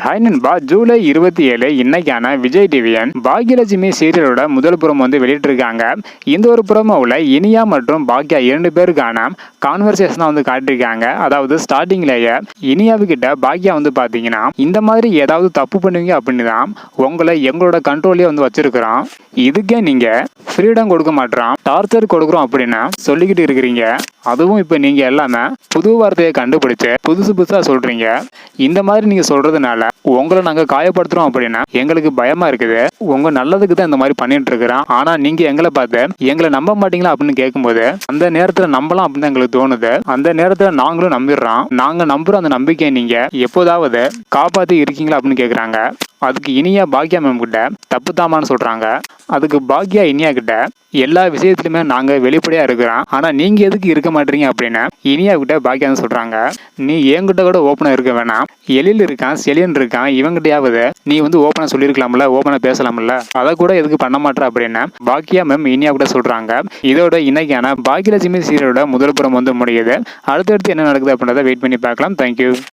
Hi நண்பா, ஜூலை 27 இன்னைக்கான விஜய் டிவியன் பாக்யலட்சுமி சீரியலோட முதல் புறம் வெளியிட்டிருக்காங்க. இந்த ஒரு புறமோவில் இனியா மற்றும் பாக்யா 2 பேருக்கான கான்வர்சேஷன் காட்டியிருக்காங்க. அதாவது ஸ்டார்டிங்லேயே இனியாவுக்கிட்ட பாக்யா பார்த்தீங்கன்னா, இந்த மாதிரி ஏதாவது தப்பு பண்ணுவீங்க அப்படின்னு தான் உங்களை எங்களோட கண்ட்ரோல்லே வச்சிருக்கிறோம். இதுக்கே நீங்க ஃப்ரீடம் கொடுக்க மாட்டோம், டார்ச்சர் கொடுக்குறோம் அப்படின்னு சொல்லிக்கிட்டு இருக்கிறீங்க. அதுவும் இப்போ நீங்க எல்லாமே புது வார்த்தையை கண்டுபிடிச்சு புதுசு புதுசா சொல்றீங்க. இந்த மாதிரி நீங்க சொல்றதுனால உங்களை நாங்க காயப்படுத்துறோம் அப்படின்னா எங்களுக்கு பயமா இருக்குது. உங்க நல்லதுக்கு தான் இந்த மாதிரி பண்ணிட்டு இருக்கிறோம். ஆனா நீங்க எங்களை பார்த்து எங்களை நம்ப மாட்டீங்களா அப்படின்னு கேட்கும்போது அந்த நேரத்துல நம்பலாம் அப்படின்னு எங்களுக்கு தோணுது. அந்த நேரத்துல நாங்களும் நம்பிடுறோம். நாங்க நம்புற அந்த நம்பிக்கையை நீங்க எப்போதாவது காப்பாத்தி இருக்கீங்களா அப்படின்னு கேக்குறாங்க. அதுக்கு இனியா பாக்யா மேம் கிட்ட தப்பு தாமான்னு சொல்றாங்க. அதுக்கு பாக்யா இனியா கிட்ட எல்லா விஷயத்திலுமே நாங்க வெளிப்படையா இருக்கிறோம், ஆனா நீங்க எதுக்கு இருக்க மாட்டீங்க அப்படின்னு இனியா கிட்ட பாக்யா சொல்றாங்க. நீ என்கிட்ட கூட ஓப்பனா இருக்க வேணாம், எழில் இருக்கான், செலியன் இருக்கான், இவங்கிட்டயாவது நீ ஓப்பனா சொல்லியிருக்கலாம்ல, ஓப்பனா பேசலாம்ல, அதை கூட எதுக்கு பண்ண மாட்டேற அப்படின்னு பாக்யா மேம் இனியா கிட்ட சொல்றாங்க. இதோட இன்னைக்கான பாக்யலட்சுமி சீரியலோட முதல் புறம் முடியுது. அடுத்தடுத்து என்ன நடக்குது அப்படின்றத வெயிட் பண்ணி பார்க்கலாம். தேங்க்யூ.